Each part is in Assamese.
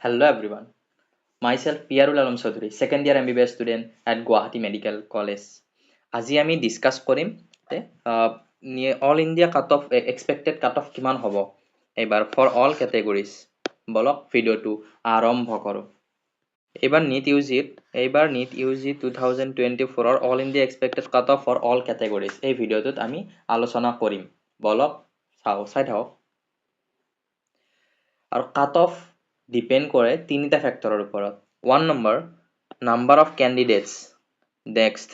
Hello everyone. Myself Piarul Alam Chaudhary, second year MBBS student at Guwahati Medical College. আজি আমি ডিসকাস কৰিম all India cut off expected cut of কিমান হ'ব এইবাৰ ফৰ অল কেটেগৰিজ। বলক ভিডিঅ'টো আৰম্ভ কৰোঁ। এইবাৰ NEET UG 2024 all India expected cut off for all categories এই ভিডিঅ'টোত আমি আলোচনা কৰিম। বলক চাই থাকক। আৰু কাট অফ ডিপেণ্ড কৰে তিনিটা ফেক্টৰৰ ওপৰত। 1 number number of candidates, next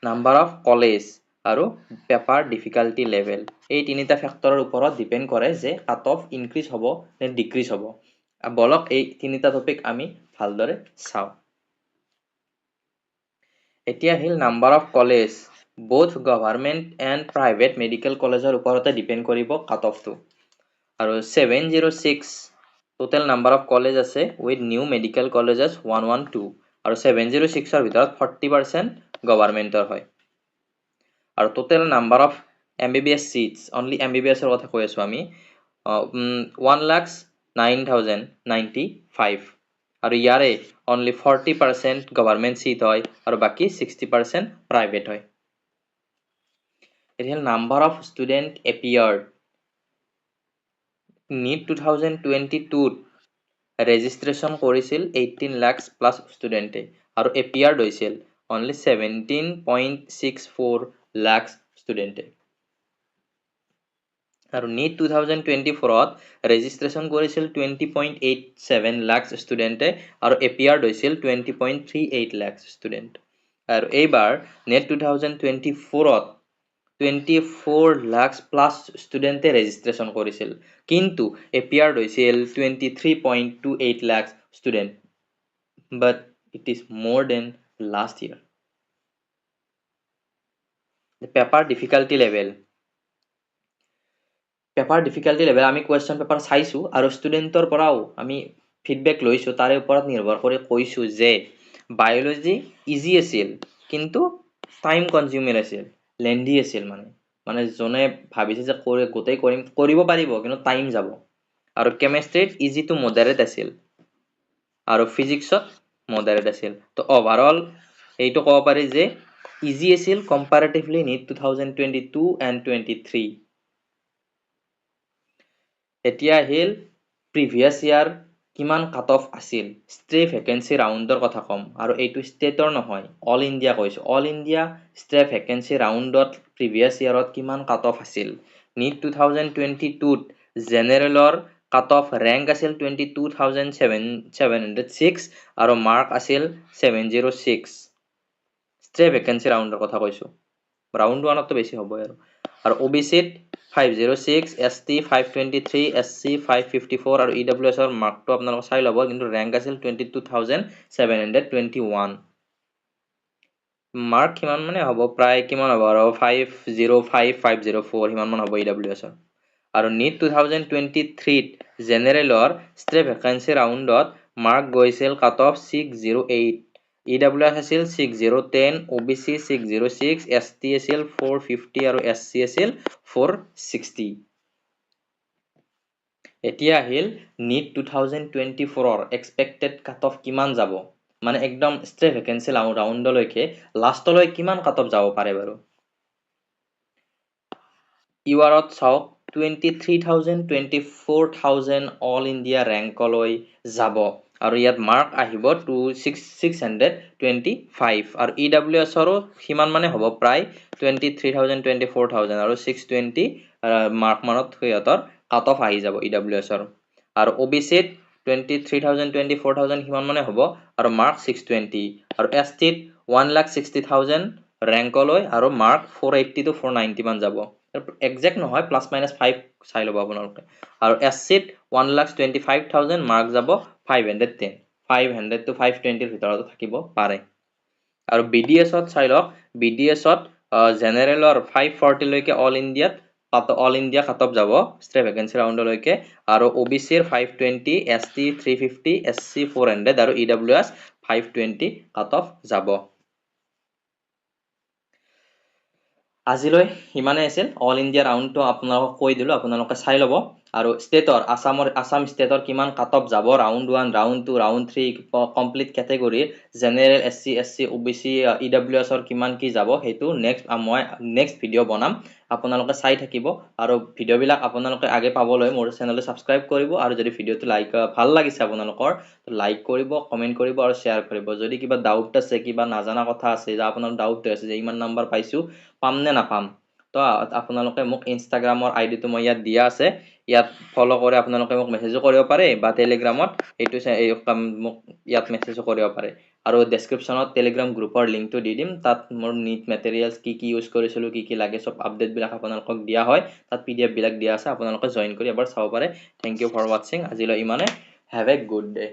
number of college আৰু পেপাৰ ডিফিকাল্টি লেভেল। এই তিনিটা ফেক্টৰৰ ওপৰত ডিপেণ্ড কৰে যে কাট অফ ইনক্ৰিজ হ'ব নে ডিক্ৰিজ হ'ব। বলক এই তিনিটা টপিক আমি ভালদৰে চাওঁ। এতিয়া আহিল number of college. Both government and private medical কলেজৰ ওপৰতে ডিপেণ্ড কৰিব কাট অফটো। আৰু 706 total number of college আছে with new medical colleges 112 আৰু 706 ভিতৰত 40% গভৰ্ণমেণ্টৰ হয়। আৰু total number of MBBS seats, only MBBS ৰ কথা কৈ আছো আমি, 1,09,095 আৰু ইয়াৰে only 40% গভৰ্ণমেণ্ট seat হয় আৰু বাকি 60% প্ৰাইভেট হয়। এতিয়া number of student appeared NEET 2022 registration কৰিছিল 18 লাখ প্লাছ ষ্টুডেণ্টে আৰু এপিয়াৰ্ড হৈছিল অনলি 17.64 লাখ ষ্টুডেণ্টে। আৰু NEET 2024 ৰেজিষ্ট্ৰেশ্যন কৰিছিল 20.87 লাখ ষ্টুডেণ্টে আৰু এপিয়াৰ্ড হৈছিল 20.38 লাখ ষ্টুডেণ্ট। আৰু এইবাৰ NET 2024 24 লাখ প্লাছ ষ্টুডেণ্টে ৰেজিষ্ট্ৰেশ্যন কৰিছিল, কিন্তু এপিয়াৰ্ড হৈছিল 23.28 lakh student, but it is more than last year. Paper difficulty level আমি কুৱেশ্যন পেপাৰ চাইছোঁ আৰু ষ্টুডেণ্টৰ পৰাও আমি ফিডবেক লৈছোঁ, তাৰে ওপৰত নিৰ্ভৰ কৰি কৈছোঁ যে বায়'লজি ইজি আছিল কিন্তু টাইম কনজিউমিং আছিল, লেন্দি আছিল। মানে যোনে ভাবিছে যে গোটেই কৰিব পাৰিব কিন্তু টাইম যাব। আৰু কেমেষ্ট্ৰিত ইজি টু মডাৰেট আছিল আৰু ফিজিক্সত মডাৰেট আছিল। তো অভাৰঅল এইটো ক'ব পাৰি যে ইজি আছিল কম্পাৰেটিভলি NEET 2022 and 23। এতিয়া আহিল প্ৰিভিয়াছ ইয়াৰ কিমান কাট অফ আছিল। ষ্ট্ৰে ভেকেঞ্চি ৰাউণ্ডৰ কথা ক'ম আৰু এইটো ষ্টেটৰ নহয়, অল ইণ্ডিয়া কৈছোঁ। অল ইণ্ডিয়া ষ্ট্ৰে ভেকেঞ্চি ৰাউণ্ডত প্ৰিভিয়াছ ইয়াৰত কিমান কাট অফ আছিল। NEET 2022 জেনেৰেলৰ কাট অফ ৰেংক আছিল 22,706 আৰু মাৰ্ক আছিল 706। ষ্ট্ৰে ভেকেঞ্চি ৰাউণ্ডৰ কথা কৈছোঁ, ৰাউণ্ড ওৱানততো বেছি হ'বই। আৰু OBCত 506, ST 523, SC 554 আৰু EWSৰ মাৰ্কটো আপোনালোকে চাই ল'ব, কিন্তু ৰেংক আছিল 22,721। মাৰ্ক কিমান মানে হ'ব, প্ৰায় কিমান হ'ব আৰু 505, 504 সিমান মান হ'ব EWSৰ। আৰু NEET 2023 জেনেৰেলৰ ষ্ট্ৰে ভেকেঞ্চি ৰাউণ্ডত মাৰ্ক গৈছিল কাট অফ 608, EWS আছিল 6010, OBC 606, ST আছিল 450 আৰু SC আছিল 460। এতিয়া আহিল NEET 2024 এক্সপেক্টেড কাট অফ কিমান যাব, মানে একদম ষ্ট্ৰে ভেকেঞ্চি ৰাউণ্ডলৈকে লাষ্টলৈ কিমান কাট অফ যাব পাৰে বাৰু। ইউআৰত চাওক 23,000 24,000 অল ইণ্ডিয়া ৰেংকলৈ যাব আৰু ইয়াত মাৰ্ক আহিব 625 আৰু EWSৰো সিমান মানে হ'ব প্ৰায় 23,000 24,000 আৰু 620 মাৰ্ক মানত সিহঁতৰ কাট অফ আহি যাব EWSৰ। আৰু OBCত 23,000 24,000 সিমান মানে হ'ব আৰু মাৰ্ক 620 আৰু STত 1,60,000 ৰেংকলৈ আৰু মাৰ্ক 480 to 490 মান যাব। একজেক্ট নহয়, প্লাছ মাইনাছ 5 চাই ল'ব আপোনালোকে। আৰু SCত 1,25,000 মাৰ্ক যাব 510, 500 to 520 ভিতৰতো থাকিব পাৰে। আৰু BDSত চাই লওক, BDSত জেনেৰেলৰ 540 লৈকে অল ইণ্ডিয়া কাট অফ যাব ষ্ট্ৰে ভেকেঞ্চি ৰাউণ্ডলৈকে, আৰু OBCৰ 520, ST 350, SC 400 আৰু EWS 520 কাট অফ যাব। আজিলৈ ইমানেই আছিল, অল ইণ্ডিয়া ৰাউণ্ডটো আপোনালোকক কৈ দিলোঁ, আপোনালোকে চাই ল'ব। আৰু ষ্টেটৰ আসাম ষ্টেটৰ কিমান কাট অফ যাব round 1 round 2 round 3 complete category general SC OBC EWS কিমান কি যাব হেতু মই নেক্সট ভিডিও বনাম আপোনালোকে চাই থাকিব আৰু ভিডিওবিলাক আপোনালোকে আগে পাবলৈ মোৰ চেনেলটো সাবস্ক্ৰাইব কৰিব আৰু যদি ভিডিওটো ভাল লাগিছে আপোনালোকৰ লাইক কৰিব কমেন্ট কৰিব আৰু শেয়াৰ কৰিব যদি কিবা ডাউট আছে কিবা নাজানা কথা আছে যে আপোনাৰ ডাউট আছে যে ইমান নাম্বাৰ পাইছো পাম নে নাপাম তো আপোনালোকে মোক ইনষ্টাগ্ৰামৰ আইডিটো মই ইয়াত দিয়া আছে ইয়াত ফলো কৰি আপোনালোকে মোক মেছেজো কৰিব পাৰে বা টেলিগ্ৰামত এইটো মোক ইয়াত মেছেজো কৰিব পাৰে আৰু ডেসক্ৰিপচনত টেলিগ্ৰাম গ্ৰুপৰ লিংকটো দি দিম তাত মোৰ নিট মেটেৰিয়েলছ কি ইউজ কৰিছিলো কি লাগে সব আপডেট বিলাক আপোনালোকক দিয়া হয় তাত PDF বিলাক দিয়া আছে আপোনালোকে জয়েন কৰি এবাৰ চাব পাৰে থ্যাংক ইউ ফৰ ওয়াচিং আজিলৈ ইমানে হ্যাভ এ গুড ডে